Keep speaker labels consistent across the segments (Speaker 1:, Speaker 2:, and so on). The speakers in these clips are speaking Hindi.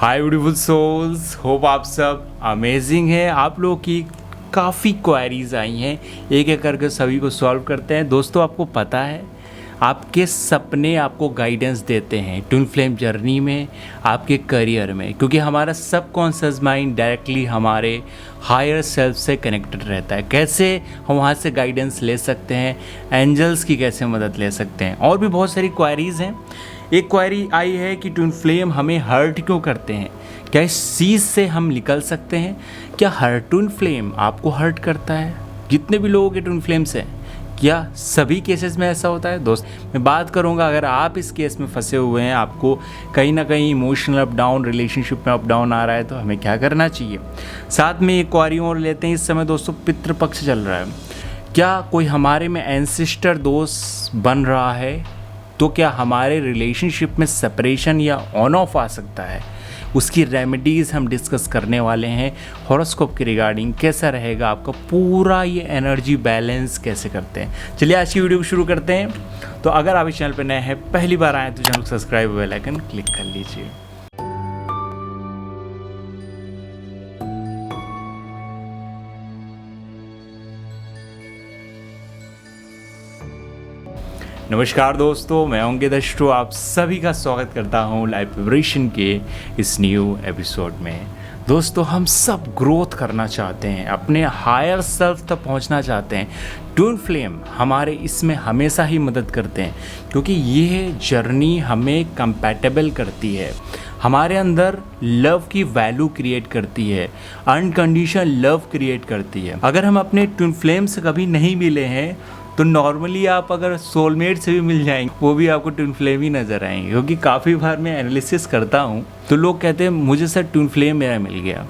Speaker 1: हाय ब्यूटीफुल सोल्स, होप आप सब अमेजिंग है। आप लोगों की काफ़ी क्वेरीज आई हैं, एक एक करके सभी को सॉल्व करते हैं। दोस्तों, आपको पता है आपके सपने आपको गाइडेंस देते हैं ट्विन फ्लेम जर्नी में, आपके करियर में, क्योंकि हमारा सबकॉन्शियस माइंड डायरेक्टली हमारे हायर सेल्फ से कनेक्टेड रहता है। कैसे हम वहाँ से गाइडेंस ले सकते हैं, एंजल्स की कैसे मदद ले सकते हैं, और भी बहुत सारी क्वेरीज हैं। एक क्वेरी आई है कि ट्विन फ्लेम हमें हर्ट क्यों करते हैं, क्या इस चीज़ से हम निकल सकते हैं? क्या हर ट्विन फ्लेम आपको हर्ट करता है? जितने भी लोगों के ट्विन फ्लेम्स हैं, क्या सभी केसेस में ऐसा होता है? दोस्त, मैं बात करूंगा अगर आप इस केस में फंसे हुए हैं, आपको कहीं ना कहीं इमोशनल अप डाउन, रिलेशनशिप में अप डाउन आ रहा है, तो हमें क्या करना चाहिए। साथ में एक क्वेरी और लेते हैं। इस समय दोस्तों पितृपक्ष चल रहा है, क्या कोई हमारे में एंसेस्टर दोस्त बन रहा है? तो क्या हमारे रिलेशनशिप में सेपरेशन या ऑन ऑफ आ सकता है? उसकी रेमेडीज़ हम डिस्कस करने वाले हैं। हॉरोस्कोप के रिगार्डिंग कैसा रहेगा आपका पूरा ये एनर्जी बैलेंस कैसे करते हैं। चलिए आज की वीडियो को शुरू करते हैं। तो अगर आप इस चैनल पर नए हैं, पहली बार आए, तो चैनल को सब्सक्राइब, बेल आइकन क्लिक कर लीजिए। नमस्कार दोस्तों, मैं अंकित अष्टो आप सभी का स्वागत करता हूं लाइव वाइब्रेशन के इस न्यू एपिसोड में। दोस्तों, हम सब ग्रोथ करना चाहते हैं, अपने हायर सेल्फ तक पहुंचना चाहते हैं। ट्विन फ्लेम हमारे इसमें हमेशा ही मदद करते हैं, क्योंकि ये जर्नी हमें कंपैटिबल करती है, हमारे अंदर लव की वैल्यू क्रिएट करती है, अनकंडीशनल लव क्रिएट करती है। अगर हम अपने ट्विन फ्लेम से कभी नहीं मिले हैं, तो नॉर्मली आप अगर सोलमेट से भी मिल जाएंगे, वो भी आपको ट्विन फ्लेम ही नज़र आएंगे। क्योंकि काफ़ी बार मैं एनालिसिस करता हूँ तो लोग कहते हैं मुझे सर ट्विन फ्लेम मेरा मिल गया,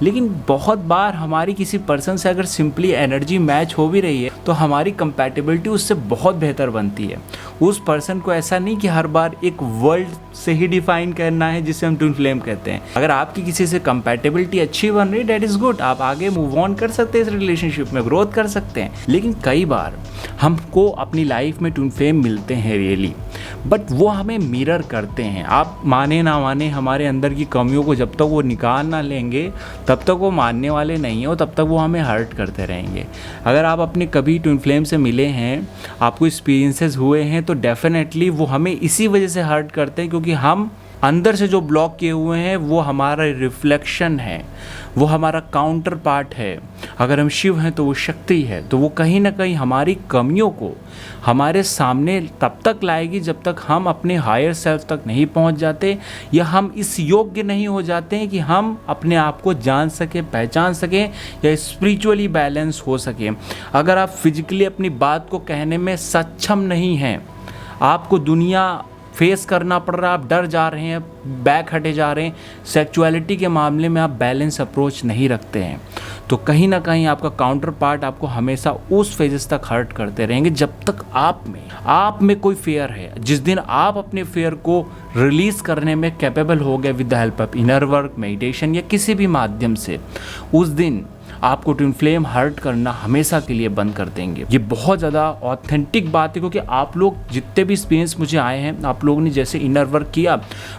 Speaker 1: लेकिन बहुत बार हमारी किसी पर्सन से अगर सिंपली एनर्जी मैच हो भी रही है, तो हमारी कंपैटिबिलिटी उससे बहुत बेहतर बनती है। उस पर्सन को ऐसा नहीं कि हर बार एक वर्ल्ड से ही डिफाइन करना है जिसे हम ट्विन फ्लेम कहते हैं। अगर आपकी किसी से कंपैटिबिलिटी अच्छी बन रही, डेट इज़ गुड, आप आगे मूव ऑन कर सकते हैं, इस रिलेशनशिप में ग्रोथ कर सकते हैं। लेकिन कई बार हमको अपनी लाइफ में ट्विन फ्लेम मिलते हैं रियली, बट वो हमें मिरर करते हैं। आप माने ना माने, हमारे अंदर की कमियों को जब तक वो निकाल ना लेंगे, तब तक वो मानने वाले नहीं हो, तब तक वो हमें हर्ट करते रहेंगे। अगर आप अपने कभी ट्विन फ्लेम से मिले हैं, आपको एक्सपीरियंसेस हुए हैं, तो डेफिनेटली वो हमें इसी वजह से हर्ट करते हैं, क्योंकि हम अंदर से जो ब्लॉक किए हुए हैं वो हमारा रिफ्लेक्शन है, वो हमारा काउंटर पार्ट है। अगर हम शिव हैं तो वो शक्ति है, तो वो कहीं ना कहीं हमारी कमियों को हमारे सामने तब तक लाएगी जब तक हम अपने हायर सेल्फ तक नहीं पहुंच जाते, या हम इस योग्य नहीं हो जाते हैं कि हम अपने आप को जान सकें, पहचान सकें, या स्पिरिचुअली बैलेंस हो सकें। अगर आप फिजिकली अपनी बात को कहने में सक्षम नहीं हैं, आपको दुनिया फेस करना पड़ रहा है, आप डर जा रहे हैं, बैक हटे जा रहे हैं, सेक्सुअलिटी के मामले में आप बैलेंस अप्रोच नहीं रखते हैं, तो कहीं ना कहीं आपका काउंटर पार्ट आपको हमेशा उस फेजेस तक हर्ट करते रहेंगे जब तक आप में कोई फेयर है। जिस दिन आप अपने फेयर को रिलीज़ करने में कैपेबल हो गए with the help of inner work, meditation या किसी भी माध्यम से, उस दिन आपको ट्विन फ्लेम हर्ट करना हमेशा के लिए बंद कर देंगे। ये बहुत ज़्यादा ऑथेंटिक बात है, क्योंकि आप लोग जितने भी एक्सपीरियंस मुझे आए हैं, आप लोगों ने जैसे इनर वर्क किया,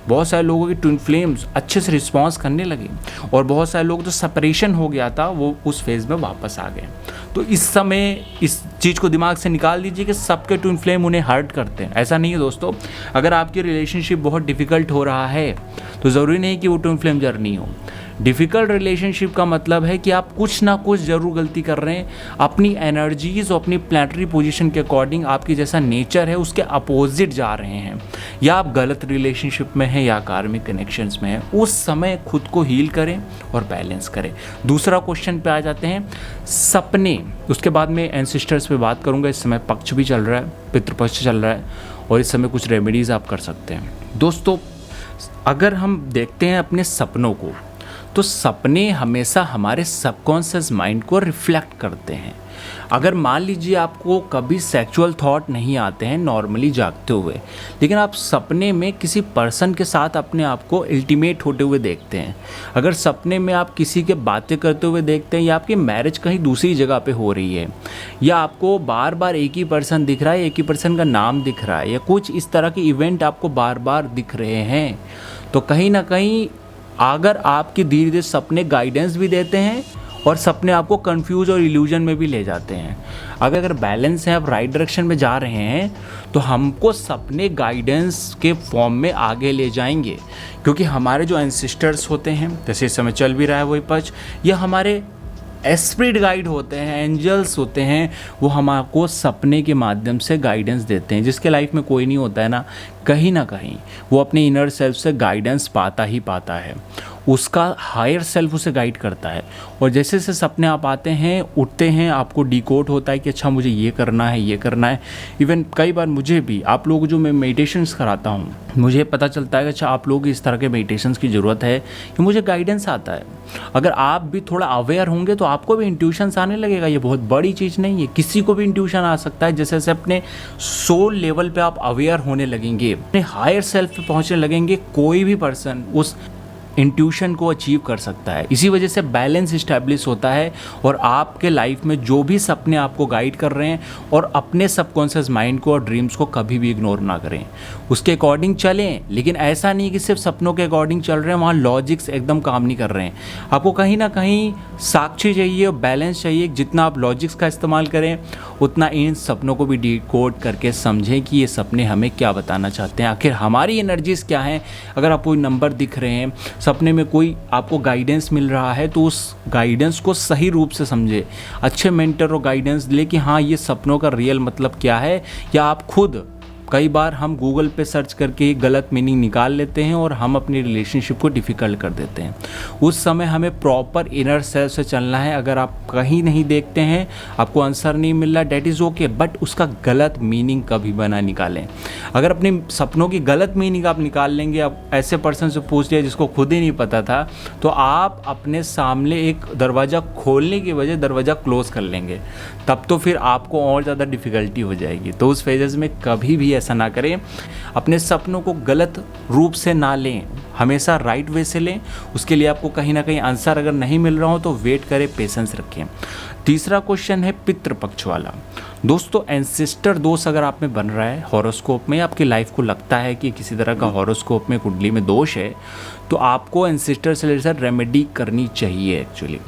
Speaker 1: बहुत सारे लोगों के ट्विन फ्लेम्स अच्छे से रिस्पॉन्स करने लगे, और बहुत सारे लोग जो सेपरेशन हो गया था वो उस फेज़ में वापस आ गए। तो इस समय इस चीज़ को दिमाग से निकाल दीजिए कि सबके ट्विन फ्लेम उन्हें हर्ट करते हैं, ऐसा नहीं है दोस्तों। अगर आपकी रिलेशनशिप बहुत डिफ़िकल्ट हो रहा है, तो ज़रूरी नहीं कि वो ट्विन फ्लेम जर्नी हो। डिफ़िकल्ट रिलेशनशिप का मतलब है कि आप कुछ ना कुछ ज़रूर गलती कर रहे हैं, अपनी एनर्जीज़ और अपनी प्लैनेटरी पोजीशन के अकॉर्डिंग आपकी जैसा नेचर है उसके अपोजिट जा रहे हैं, या आप गलत रिलेशनशिप में हैं या कार्मिक कनेक्शंस में हैं। उस समय खुद को हील करें और बैलेंस करें। दूसरा क्वेश्चन पे आ जाते हैं, सपने। उसके बाद में एंसेस्टर्स पे बात करूँगा। इस समय पक्ष भी चल रहा है, पितृपक्ष चल रहा है, और इस समय कुछ रेमेडीज़ आप कर सकते हैं। दोस्तों, अगर हम देखते हैं अपने सपनों को, तो सपने हमेशा हमारे सबकॉन्शियस माइंड को रिफ्लेक्ट करते हैं। अगर मान लीजिए आपको कभी सेक्सुअल थॉट नहीं आते हैं नॉर्मली जागते हुए, लेकिन आप सपने में किसी पर्सन के साथ अपने आप को अल्टीमेट होते हुए देखते हैं, अगर सपने में आप किसी के बातें करते हुए देखते हैं, या आपकी मैरिज कहीं दूसरी जगह पे हो रही है, या आपको बार बार एक ही पर्सन दिख रहा है, एक ही पर्सन का नाम दिख रहा है, या कुछ इस तरह के इवेंट आपको बार बार दिख रहे हैं, तो कहीं ना कहीं अगर आपके धीरे धीरे सपने गाइडेंस भी देते हैं और सपने आपको कंफ्यूज और इल्यूजन में भी ले जाते हैं। अगर बैलेंस है, आप राइट डायरेक्शन में जा रहे हैं, तो हमको सपने गाइडेंस के फॉर्म में आगे ले जाएंगे, क्योंकि हमारे जो एंसेस्टर्स होते हैं, जैसे इस समय चल भी रहा है वही पच, ये हमारे एस्पिरिट गाइड होते हैं, एंजल्स होते हैं, वो हमको सपने के माध्यम से गाइडेंस देते हैं। जिसके लाइफ में कोई नहीं होता है ना कहीं वो अपने इनर सेल्फ से गाइडेंस पाता ही पाता है, उसका हायर सेल्फ उसे गाइड करता है। और जैसे जैसे सपने आप आते हैं, उठते हैं, आपको डिकोड होता है कि अच्छा मुझे ये करना है, ये करना है। इवन कई बार मुझे भी, आप लोग जो मैं मेडिटेशंस कराता हूँ, मुझे पता चलता है कि अच्छा आप लोग इस तरह के मेडिटेशंस की ज़रूरत है, कि मुझे गाइडेंस आता है। अगर आप भी थोड़ा अवेयर होंगे तो आपको भी इंट्यूशंस आने लगेगा। ये बहुत बड़ी चीज़ नहीं है, किसी को भी इंट्यूशन आ सकता है। जैसे जैसे अपने सोल लेवल पे आप अवेयर होने लगेंगे, अपने हायर सेल्फ पे पहुंचने लगेंगे, कोई भी पर्सन उस इंट्यूशन को अचीव कर सकता है। इसी वजह से बैलेंस इस्टेब्लिश होता है और आपके लाइफ में जो भी सपने आपको गाइड कर रहे हैं, और अपने सबकॉन्शियस माइंड को और ड्रीम्स को कभी भी इग्नोर ना करें, उसके अकॉर्डिंग चलें। लेकिन ऐसा नहीं कि सिर्फ सपनों के अकॉर्डिंग चल रहे हैं, वहाँ लॉजिक्स एकदम काम नहीं कर रहे हैं। आपको कहीं ना कहीं साक्षी चाहिए और बैलेंस चाहिए। जितना आप लॉजिक्स का इस्तेमाल करें, उतना इन सपनों को भी डिकोड करके समझें कि ये सपने हमें क्या बताना चाहते हैं, आखिर हमारी एनर्जीज़ क्या हैं। अगर आपको कोई नंबर दिख रहे हैं, सपने में कोई आपको गाइडेंस मिल रहा है, तो उस गाइडेंस को सही रूप से समझे, अच्छे मेंटर और गाइडेंस ले कि हाँ ये सपनों का रियल मतलब क्या है। या आप खुद, कई बार हम गूगल पे सर्च करके गलत मीनिंग निकाल लेते हैं और हम अपनी रिलेशनशिप को डिफ़िकल्ट कर देते हैं। उस समय हमें प्रॉपर इनर सेल्फ से चलना है। अगर आप कहीं नहीं देखते हैं, आपको आंसर नहीं मिल रहा, डेट इज़ ओके, बट उसका गलत मीनिंग कभी बना निकालें। अगर अपने सपनों की गलत मीनिंग आप निकाल लेंगे, आप ऐसे पर्सन से पूछ लिया जिसको खुद ही नहीं पता था, तो आप अपने सामने एक दरवाज़ा खोलने की वजह दरवाज़ा क्लोज कर लेंगे, तब तो फिर आपको और ज़्यादा डिफ़िकल्टी हो जाएगी। तो उस फेजेस में कभी भी ऐसा ना करें, अपने सपनों को गलत रूप से ना लें, हमेशा राइट वे से लें। उसके लिए आपको कहीं ना कहीं आंसर अगर नहीं मिल रहा हो तो वेट करें, पेशेंस रखें। तीसरा क्वेश्चन है पितृपक्ष वाला। दोस्तों, एंसेस्टर दोष अगर आप में बन रहा है हॉरोस्कोप में, आपकी लाइफ को लगता है कि किसी तरह का हॉरोस्कोप में कुंडली में दोष है, तो आपको एंसेस्टर से रिलेटेड रेमेडी करनी चाहिए। एक्चुअली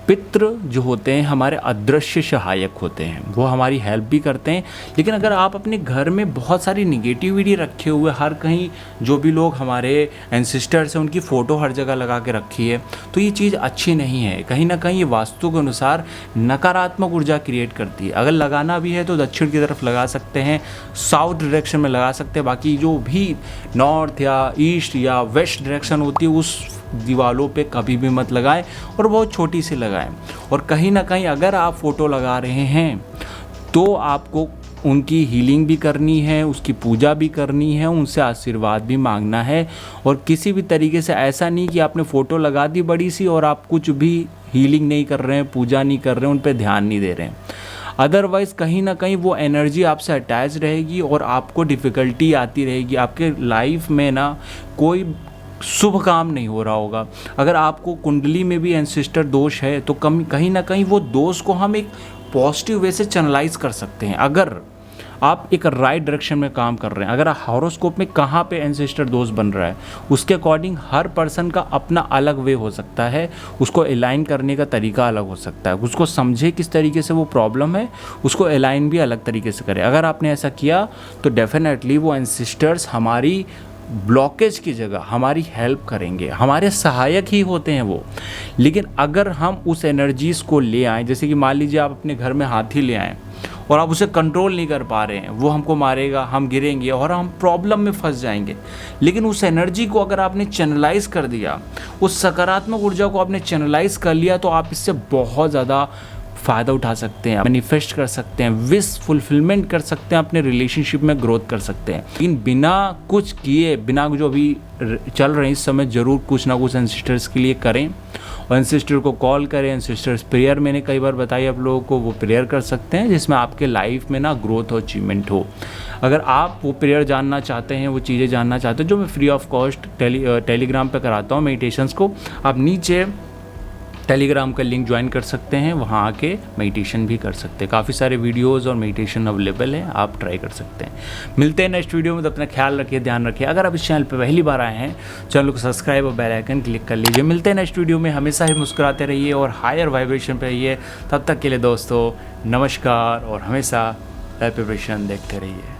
Speaker 1: पितृ जो होते हैं हमारे अदृश्य सहायक होते हैं, वो हमारी हेल्प भी करते हैं। लेकिन अगर आप अपने घर में बहुत सारी निगेटिविटी रखे हुए, हर कहीं जो भी लोग हमारे एंसेस्टर्स हैं उनकी फ़ोटो हर जगह लगा के रखी है, तो ये चीज़ अच्छी नहीं है। कहीं ना कहीं ये वास्तु के अनुसार नकारात्मक ऊर्जा क्रिएट करती है। अगर लगाना भी है तो दक्षिण की तरफ लगा सकते हैं, साउथ डायरेक्शन में लगा सकते हैं। बाकी जो भी नॉर्थ या ईस्ट या वेस्ट डायरेक्शन होती है, उस दीवालों पे कभी भी मत लगाएं, और बहुत छोटी सी लगाएं। और कहीं ना कहीं अगर आप फ़ोटो लगा रहे हैं तो आपको उनकी हीलिंग भी करनी है, उसकी पूजा भी करनी है, उनसे आशीर्वाद भी मांगना है। और किसी भी तरीके से ऐसा नहीं कि आपने फ़ोटो लगा दी बड़ी सी और आप कुछ भी हीलिंग नहीं कर रहे हैं, पूजा नहीं कर रहे हैं, उन पर ध्यान नहीं दे रहे हैं। अदरवाइज़ कहीं ना कहीं वो एनर्जी आपसे अटैच रहेगी और आपको डिफ़िकल्टी आती रहेगी। आपके लाइफ में ना कोई शुभ काम नहीं हो रहा होगा। अगर आपको कुंडली में भी एंसेस्टर दोष है तो कहीं ना कहीं वो दोष को हम एक पॉजिटिव वे से चैनलाइज कर सकते हैं। अगर आप एक राइट डायरेक्शन में काम कर रहे हैं, अगर हॉरोस्कोप में कहाँ पे एंसेस्टर दोष बन रहा है, उसके अकॉर्डिंग हर पर्सन का अपना अलग वे हो सकता है, उसको अलाइन करने का तरीका अलग हो सकता है। उसको समझे किस तरीके से वो प्रॉब्लम है, उसको अलाइन भी अलग तरीके से करें। अगर आपने ऐसा किया तो डेफिनेटली वो एंसेस्टर्स हमारी ब्लॉकेज की जगह हमारी हेल्प करेंगे, हमारे सहायक ही होते हैं वो। लेकिन अगर हम उस एनर्जीज़ को ले आएँ, जैसे कि मान लीजिए आप अपने घर में हाथी ले आएँ और आप उसे कंट्रोल नहीं कर पा रहे हैं, वो हमको मारेगा, हम गिरेंगे और हम प्रॉब्लम में फंस जाएंगे। लेकिन उस एनर्जी को अगर आपने चैनलाइज कर दिया, उस सकारात्मक ऊर्जा को आपने चैनलाइज कर लिया, तो आप इससे बहुत ज़्यादा फ़ायदा उठा सकते हैं, मैनिफेस्ट कर सकते हैं, विश फुलफिलमेंट कर सकते हैं, अपने रिलेशनशिप में ग्रोथ कर सकते हैं। लेकिन बिना कुछ किए, बिना जो अभी चल रहे इस समय, ज़रूर कुछ ना कुछ एंसेस्टर्स के लिए करें और एंसेस्टर को कॉल करें। एंसेस्टर्स प्रेयर मैंने कई बार बताई आप लोगों को, वो प्रेयर कर सकते हैं जिसमें आपके लाइफ में ना ग्रोथ और अचीवमेंट हो। अगर आप वो प्रेयर जानना चाहते हैं, वो चीज़ें जानना चाहते हैं जो मैं फ्री ऑफ कॉस्ट टेलीग्राम पे कराता हूँ मेडिटेशंस को, आप नीचे टेलीग्राम का लिंक ज्वाइन कर सकते हैं, वहाँ आके मेडिटेशन भी कर सकते हैं। काफ़ी सारे वीडियोस और मेडिटेशन अवेलेबल है, आप ट्राई कर सकते हैं। मिलते हैं नेक्स्ट वीडियो में, तो अपना ख्याल रखिए, ध्यान रखिए। अगर आप इस चैनल पे पहली बार आए हैं, चैनल को सब्सक्राइब और बेल आइकन क्लिक कर लीजिए। मिलते हैं नेक्स्ट वीडियो में, हमेशा ही मुस्कुराते रहिए और हायर वाइब्रेशन पे रहिए। तब तक के लिए दोस्तों नमस्कार, और हमेशा लाइफ वाइब्रेशन देखते रहिए।